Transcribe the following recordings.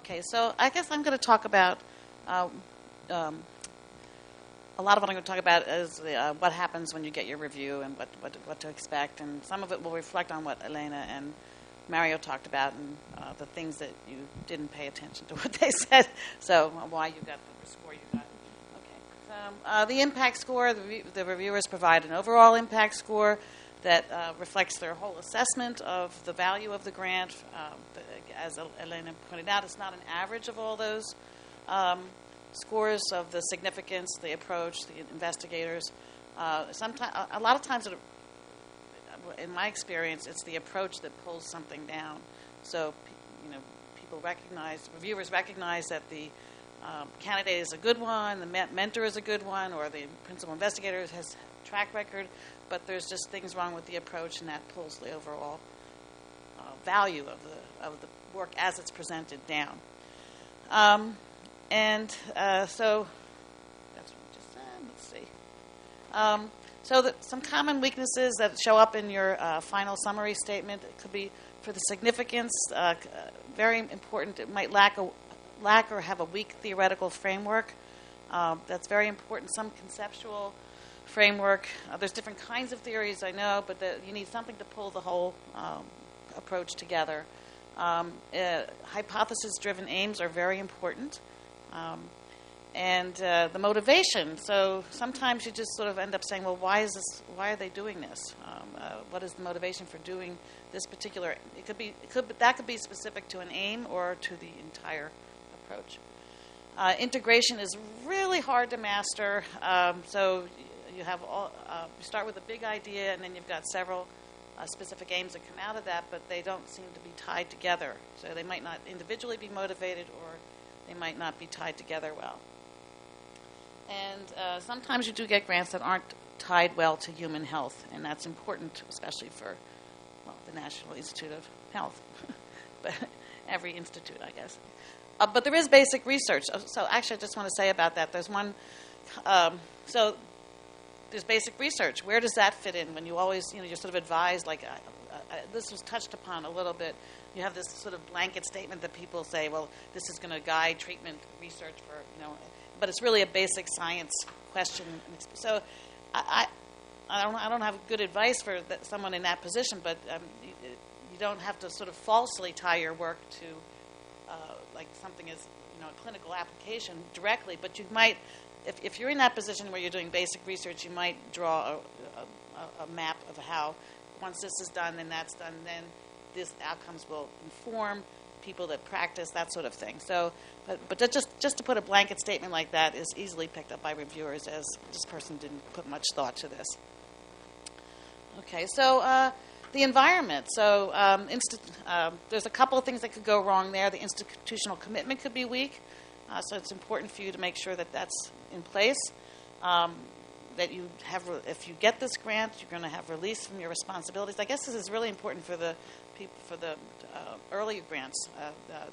Okay, so I guess I'm going to talk about a lot of what I'm going to talk about is what happens when you get your review and what to expect, and some of it will reflect on what Elena and Mario talked about and the things that you didn't pay attention to what they said, so why you got the score you got. Okay, the impact score, the reviewers provide an overall impact score that reflects their whole assessment of the value of the grant. As Elena pointed out, it's not an average of all those scores of the significance, the approach, the investigators. Sometimes, a lot of times, in my experience, it's the approach that pulls something down. So, reviewers recognize that the candidate is a good one, the mentor is a good one, or the principal investigator has a track record, but there's just things wrong with the approach, and that pulls the overall value of the work as it's presented down. So that's what we just said. Let's see. Some common weaknesses that show up in your final summary statement, it could be for the significance, very important. It might lack or have a weak theoretical framework. That's very important. Some conceptual framework. There's different kinds of theories, I know, but you need something to pull the whole approach together. Hypothesis-driven aims are very important. And the motivation. So sometimes you just sort of end up saying, well, why are they doing this? What is the motivation for doing this particular? That could be specific to an aim or to the entire approach. Integration is really hard to master. So you have you start with a big idea, and then you've got several specific aims that come out of that, but they don't seem to be tied together. So they might not individually be motivated, or they might not be tied together well. And sometimes you do get grants that aren't tied well to human health, and that's important, especially for the National Institute of Health, but every institute, I guess. But there is basic research. So actually, I just want to say about that. There's one. So there's basic research. Where does that fit in? When you always, you're sort of advised, like this was touched upon a little bit. You have this sort of blanket statement that people say, well, this is going to guide treatment research for, but it's really a basic science question. So I don't have good advice for someone in that position, but you don't have to sort of falsely tie your work to like something is, a clinical application directly, but you might, if you're in that position where you're doing basic research, you might draw a map of how once this is done, then that's done, then these outcomes will inform people that practice, that sort of thing. So, but just to put a blanket statement like that is easily picked up by reviewers, as this person didn't put much thought to this. Okay, so the environment. So there's a couple of things that could go wrong there. The institutional commitment could be weak, so it's important for you to make sure that that's in place. That you have, if you get this grant, you're going to have release from your responsibilities. I guess this is really important for the people, for the early grants,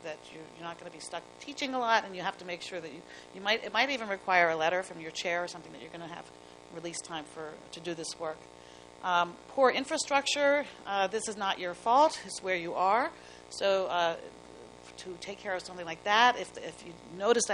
that you're not going to be stuck teaching a lot, and you have to make sure that it might even require a letter from your chair or something that you're going to have release time to do this work. Poor infrastructure. This is not your fault. It's where you are. So to take care of something like that, if you notice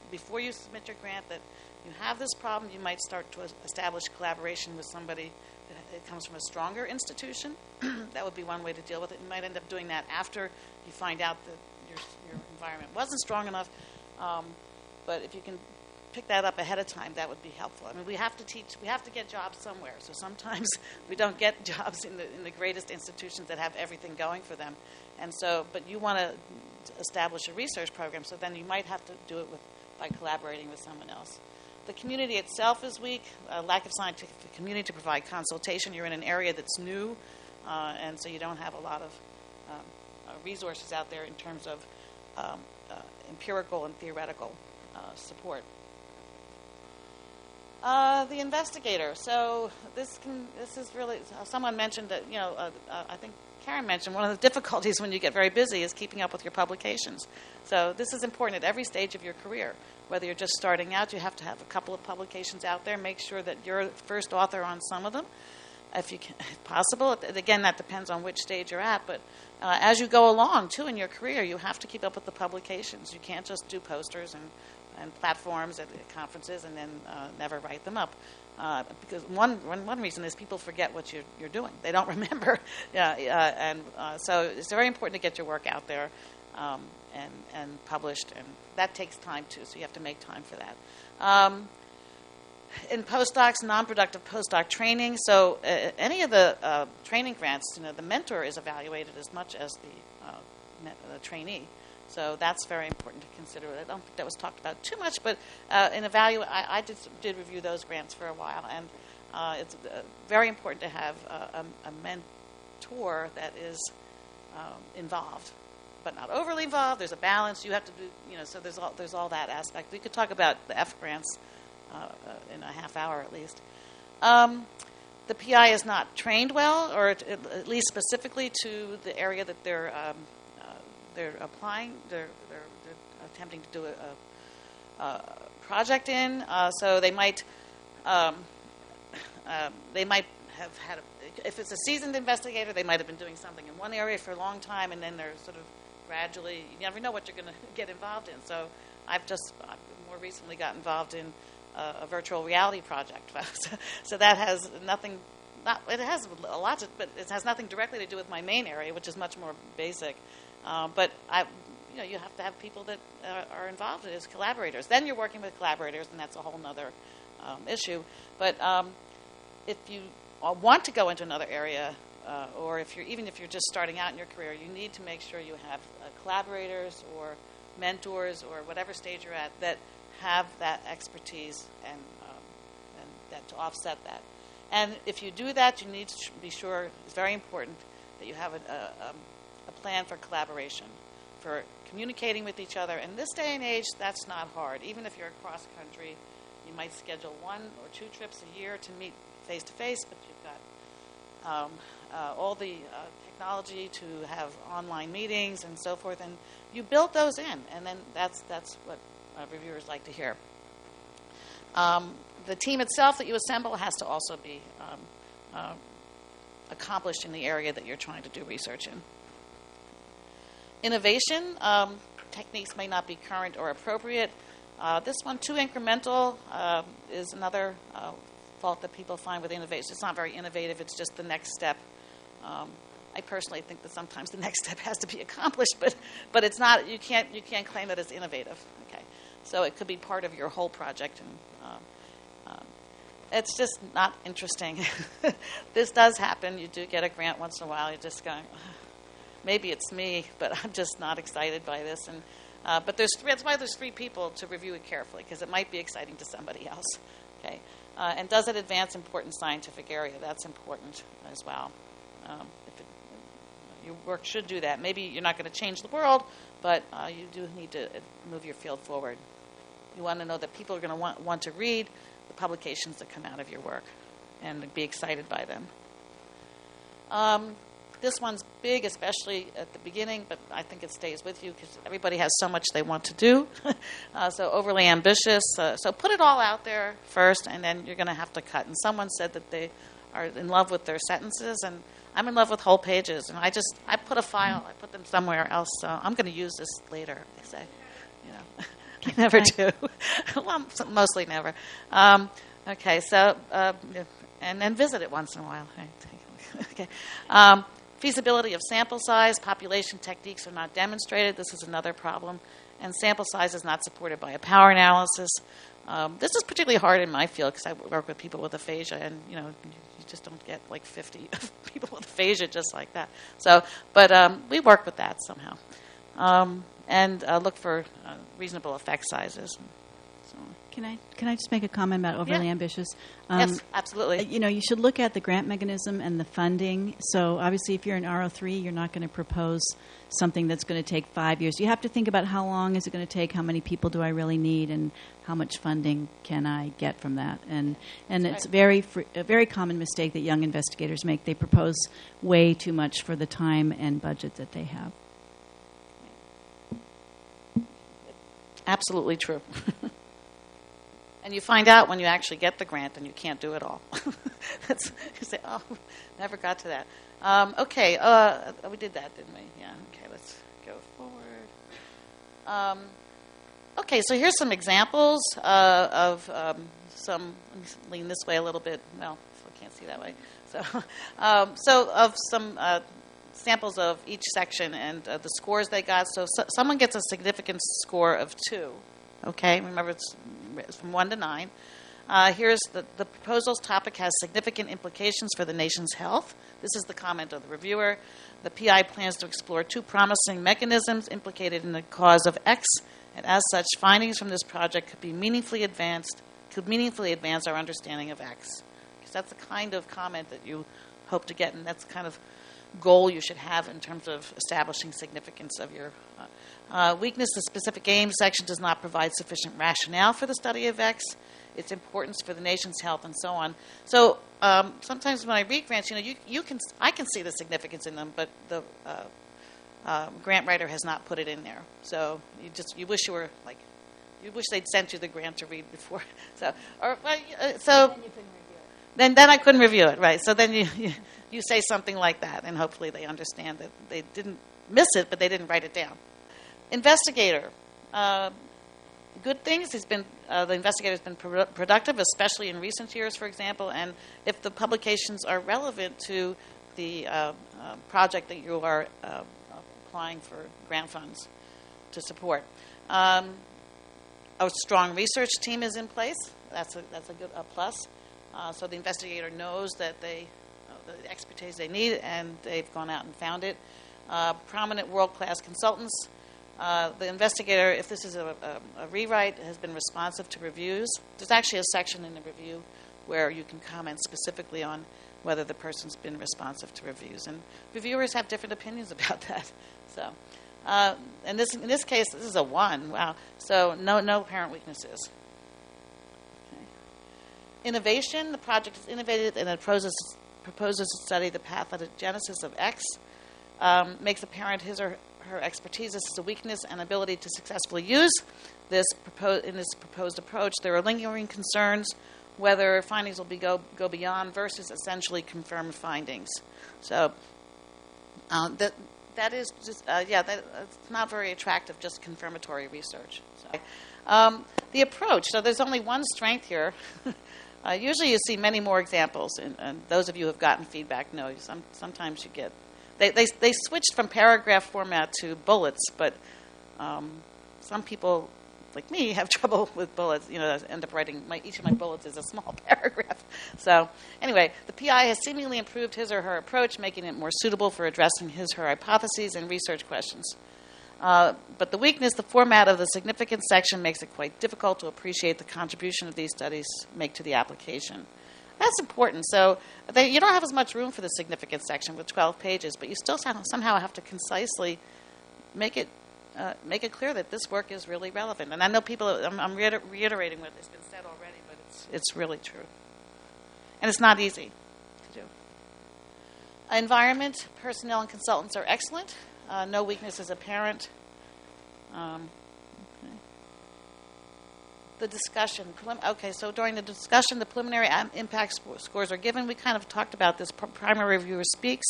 before you submit your grant that you have this problem, you might start to establish collaboration with somebody that comes from a stronger institution. That would be one way to deal with it. You might end up doing that after you find out that your environment wasn't strong enough. But if you can pick that up ahead of time, that would be helpful. I mean, we have to get jobs somewhere. So sometimes we don't get jobs in the greatest institutions that have everything going for them. And so, but you want to establish a research program, so then you might have to do it by collaborating with someone else. The community itself is weak, lack of scientific community to provide consultation. You're in an area that's new, and so you don't have a lot of resources out there in terms of empirical and theoretical support. The investigator. So this is really, someone mentioned that, I think Karen mentioned, one of the difficulties when you get very busy is keeping up with your publications. So this is important at every stage of your career. Whether you're just starting out, you have to have a couple of publications out there. Make sure that you're first author on some of them. if you can, if possible. Again, that depends on which stage you're at, but as you go along, too, in your career, you have to keep up with the publications. You can't just do posters and platforms at conferences and then never write them up. Because one reason is people forget what you're doing. They don't remember. So it's very important to get your work out there and published, and that takes time, too, so you have to make time for that. In postdocs, non-productive postdoc training, so any of the training grants, the mentor is evaluated as much as the trainee. So that's very important to consider. I don't think that was talked about too much, but I did review those grants for a while, and it's very important to have a mentor that is involved, but not overly involved. There's a balance. You have to do, so there's all that aspect. We could talk about the F grants in a half hour at least. The PI is not trained well, or at least specifically to the area that they're applying. They're attempting to do a project in. So they might have had. If it's a seasoned investigator, they might have been doing something in one area for a long time, and then they're sort of gradually. You never know what you're going to get involved in. So I've more recently got involved in a virtual reality project. So that has nothing. It has a lot, but it has nothing directly to do with my main area, which is much more basic. But you have to have people that are involved as collaborators. Then you're working with collaborators, and that's a whole other issue. But if you want to go into another area, or even if you're just starting out in your career, you need to make sure you have collaborators or mentors or whatever stage you're at that have that expertise and that to offset that. And if you do that, you need to be sure, it's very important, that you have a plan for collaboration, for communicating with each other. In this day and age, that's not hard. Even if you're across country, you might schedule 1 or 2 trips a year to meet face-to-face, but you've got all the technology to have online meetings and so forth, and you build those in, and then that's what reviewers like to hear. The team itself that you assemble has to also be accomplished in the area that you're trying to do research in. Innovation, techniques may not be current or appropriate. This one, too incremental, is another fault that people find with innovation. It's not very innovative. It's just the next step. I personally think that sometimes the next step has to be accomplished, but it's not. You can't claim that it's innovative. Okay, so it could be part of your whole project, and it's just not interesting. This does happen. You do get a grant once in a while. You're just going, maybe it's me, but I'm just not excited by this. And but that's why there's 3 people to review it carefully, because it might be exciting to somebody else. Okay, and does it advance important scientific area? That's important as well. Your work should do that. Maybe you're not going to change the world, but you do need to move your field forward. You want to know that people are going to want to read the publications that come out of your work and be excited by them. This one's big, especially at the beginning, but I think it stays with you because everybody has so much they want to do. So overly ambitious. So put it all out there first, and then you're going to have to cut. And someone said that they are in love with their sentences, and I'm in love with whole pages. And I put a file, I put them somewhere else. So I'm going to use this later, I say. I never do. Well, mostly never. Okay, so, and then visit it once in a while. Okay. Feasibility of sample size, population techniques are not demonstrated. This is another problem. And sample size is not supported by a power analysis. This is particularly hard in my field because I work with people with aphasia, and you just don't get like 50 people with aphasia just like that. So, but we work with that somehow, and look for reasonable effect sizes. So. Can I just make a comment about overly ambitious? Yes, absolutely. You should look at the grant mechanism and the funding. So obviously, if you're in RO3, you're not going to propose something that's going to take 5 years. You have to think about how long is it going to take, how many people do I really need, and how much funding can I get from that. And it's a very common mistake that young investigators make. They propose way too much for the time and budget that they have. Absolutely true. And you find out when you actually get the grant and you can't do it all. You say, oh, never got to that. Okay, we did that, didn't we? Yeah, okay, let's go forward. Okay, so here's some examples of some, let me lean this way a little bit. No, I can't see that way. So of some samples of each section and the scores they got. So someone gets a significance score of 2. Okay, remember it's from 1 to 9. Here's the proposal's topic has significant implications for the nation's health. This is the comment of the reviewer. The PI plans to explore 2 promising mechanisms implicated in the cause of X, and as such, findings from this project could meaningfully advance our understanding of X. Because that's the kind of comment that you hope to get, and that's the kind of goal you should have in terms of establishing significance of your weakness. The specific aim section does not provide sufficient rationale for the study of X, its importance for the nation's health, and so on. So sometimes when I read grants, I can see the significance in them, but the grant writer has not put it in there. So you wish they'd sent you the grant to read before. So then I couldn't review it, right? So then you say something like that, and hopefully they understand that they didn't miss it, but they didn't write it down. Investigator. Good things. The investigator's been productive, especially in recent years, for example, and if the publications are relevant to the project that you are applying for grant funds to support. A strong research team is in place. That's a good plus. So the investigator knows that the expertise they need, and they've gone out and found it. Prominent world-class consultants. The investigator, if this is a rewrite, has been responsive to reviews. There's actually a section in the review where you can comment specifically on whether the person's been responsive to reviews. And reviewers have different opinions about that. So, in this case, this is a 1. Wow. So no apparent weaknesses. Okay. Innovation. The project is innovative and it proposes to study the pathogenesis of X. Makes apparent his or her expertise. This is a weakness and ability to successfully use this proposed approach. There are lingering concerns whether findings will go beyond versus essentially confirmed findings. So that is just it's not very attractive, just confirmatory research. So, the approach. So there's only one strength here. Usually you see many more examples, and those of you who have gotten feedback know sometimes you get. They switched from paragraph format to bullets, but some people, like me, have trouble with bullets. I end up writing each of my bullets is a small paragraph. So anyway, the PI has seemingly improved his or her approach, making it more suitable for addressing his or her hypotheses and research questions. But the weakness, the format of the significance section makes it quite difficult to appreciate the contribution of these studies make to the application. That's important. So you don't have as much room for the significance section with 12 pages, but you still somehow have to concisely make it clear that this work is really relevant. And I know I'm reiterating what has been said already, but it's really true. And it's not easy to do. Environment, personnel, and consultants are excellent. No weakness is apparent. Okay. The discussion. Okay, so during the discussion, the preliminary impact scores are given. We kind of talked about this. Primary reviewer speaks,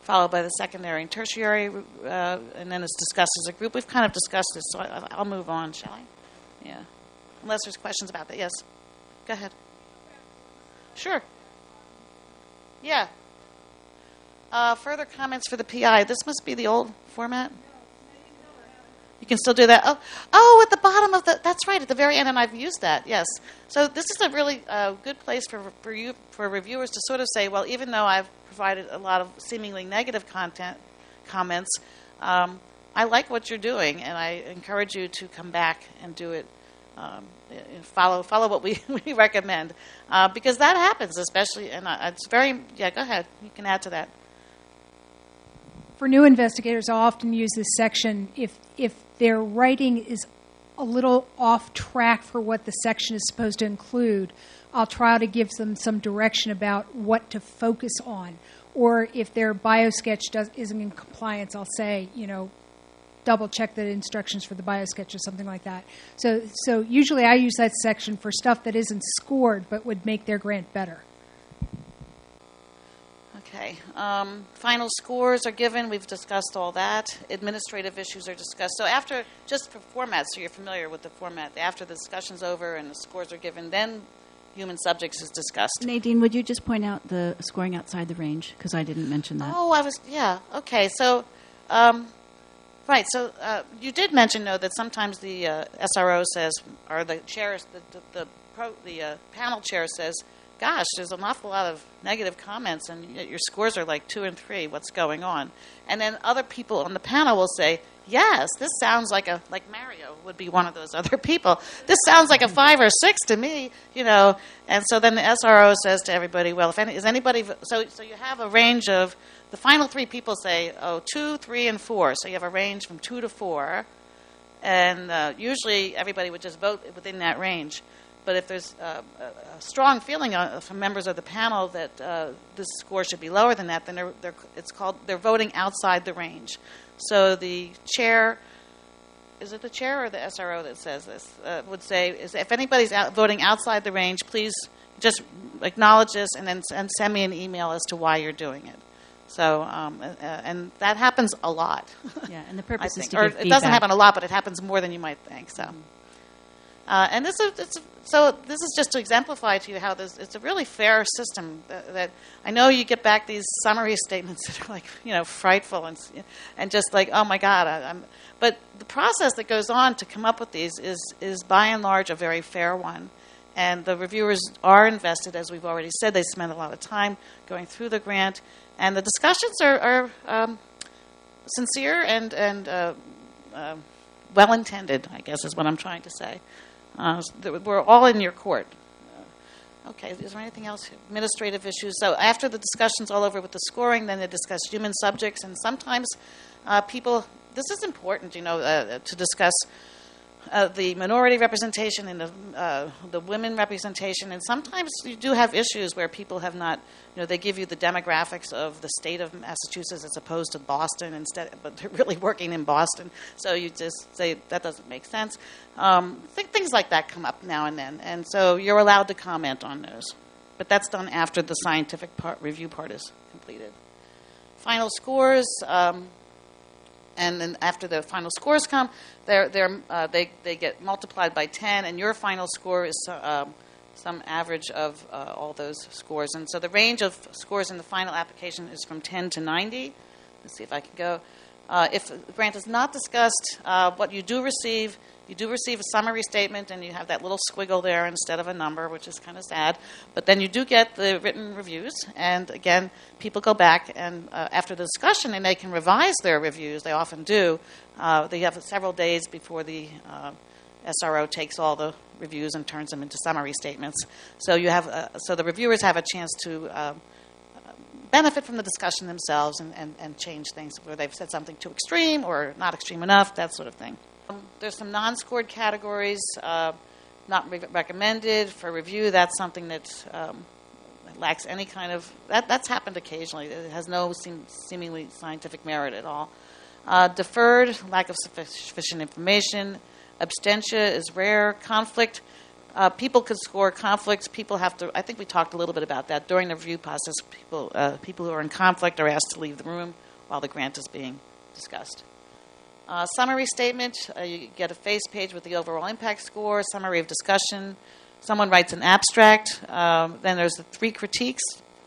followed by the secondary and tertiary, and then it's discussed as a group. We've kind of discussed this, so I'll move on, shall I? Yeah. Unless there's questions about that. Yes. Go ahead. Sure. Yeah. Further comments for the PI. This must be the old format. You can still do that. Oh, at the bottom of that's right, at the very end, and I've used that, yes. So this is a really good place for reviewers to sort of say, well, even though I've provided a lot of seemingly negative comments, I like what you're doing, and I encourage you to come back and do it, follow what we recommend, because that happens, especially, and it's very, go ahead, you can add to that. For new investigators, I'll often use this section if their writing is a little off track for what the section is supposed to include. I'll try to give them some direction about what to focus on. Or if their biosketch isn't in compliance, I'll say, double check the instructions for the biosketch or something like that. So usually I use that section for stuff that isn't scored but would make their grant better. Okay. Final scores are given. We've discussed all that. Administrative issues are discussed. So after, just for format, so you're familiar with the format, after the discussion's over and the scores are given, then human subjects is discussed. Nadine, would you just point out the scoring outside the range? Because I didn't mention that. Oh, yeah. Okay. So, right. So you did mention, though, that sometimes the SRO says, or the chair, the panel chair says, gosh, there's an awful lot of negative comments, and your scores are like 2 and 3. What's going on? And then other people on the panel will say, yes, this sounds like Mario would be one of those other people. This sounds like a 5 or 6 to me, And so then the SRO says to everybody, well, is anybody, so you have a range of, the final 3 people say, 2, 3, and 4. So you have a range from 2 to 4, and usually everybody would just vote within that range. But if there's a strong feeling from members of the panel that this score should be lower than that, then they're voting outside the range. So the chair, is it the chair or the SRO that says this, would say, if anybody's voting outside the range, please just acknowledge this and then send me an email as to why you're doing it. So, and that happens a lot. Yeah, and the purpose is to or give it doesn't feedback. happen a lot, but it happens more than you might think. So. And this is just to exemplify to you how it's a really fair system. That I know you get back these summary statements that are like frightful and just like, oh my God, but the process that goes on to come up with these is by and large a very fair one, and the reviewers are invested, as we've already said. They spend a lot of time going through the grant, and the discussions are sincere and well intended, I guess is what I'm trying to say. We're all in your court. Okay, is there anything else? Administrative issues. So after the discussion's all over with the scoring, then they discuss human subjects, and sometimes people, this is important, to discuss the minority representation and the women representation, and sometimes you do have issues where people have not, they give you the demographics of the state of Massachusetts as opposed to Boston instead, but they're really working in Boston, so you just say that doesn't make sense. Things like that come up now and then, and so you're allowed to comment on those, but that's done after the scientific review part is completed. Final scores. And then after the final scores come, they get multiplied by 10, and your final score is some average of all those scores. And so the range of scores in the final application is from 10 to 90. Let's see if I can go. If the grant is not discussed, what you do receive a summary statement, and you have that little squiggle there instead of a number, which is kind of sad. But then you do get the written reviews, and again, people go back, and after the discussion, and they can revise their reviews. They often do. They have several days before the SRO takes all the reviews and turns them into summary statements. So you have, so the reviewers have a chance to benefit from the discussion themselves and change things where they've said something too extreme or not extreme enough, that sort of thing. There's some non-scored categories, not recommended for review. That's something that lacks any kind of, that's happened occasionally. It has no seemingly scientific merit at all. Deferred, lack of sufficient information. Abstention is rare. Conflict, people could score conflicts. People have to, I think we talked a little bit about that. During the review process, people who are in conflict are asked to leave the room while the grant is being discussed. Summary statement, you get a face page with the overall impact score, summary of discussion. Someone writes an abstract. Then there's the 3 critiques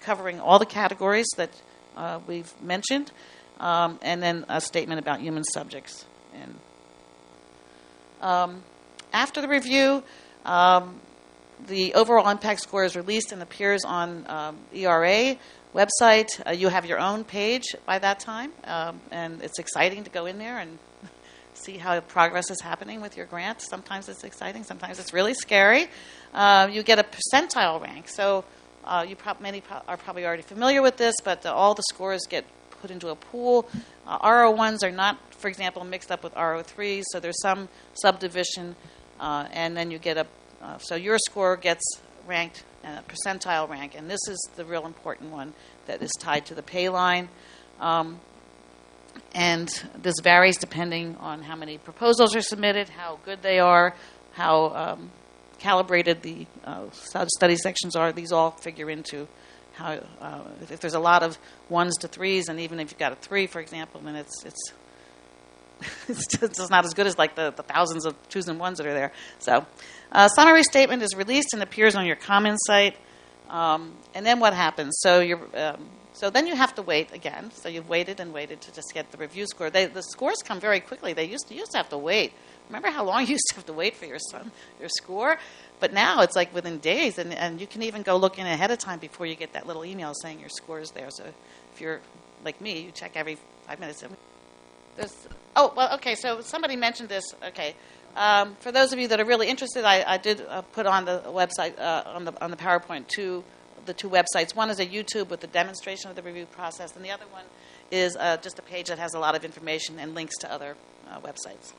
covering all the categories that we've mentioned, and then a statement about human subjects. And after the review, the overall impact score is released and appears on ERA website. You have your own page by that time, and it's exciting to go in there and see how progress is happening with your grant. Sometimes it's exciting, sometimes it's really scary. You get a percentile rank, so many are probably already familiar with this, but all the scores get put into a pool. RO1s are not, for example, mixed up with RO3s, so there's some subdivision, and then you get so your score gets ranked, a percentile rank, and this is the real important one that is tied to the pay line. And this varies depending on how many proposals are submitted, how good they are, how calibrated the study sections are. These all figure into how, if there's a lot of 1s to 3s, and even if you've got a 3, for example, then it's just not as good as like the thousands of 2s and 1s that are there. So summary statement is released and appears on your Commons site. And then what happens? So then you have to wait again. So you've waited and waited to just get the review score. The scores come very quickly. You used to have to wait. Remember how long you used to have to wait for your score? But now it's like within days, and you can even go looking ahead of time before you get that little email saying your score is there. So if you're like me, you check every 5 minutes. So somebody mentioned this. Okay. For those of you that are really interested, I did put on the website, on the PowerPoint, the two websites. One is a YouTube with the demonstration of the review process, and the other one is just a page that has a lot of information and links to other websites.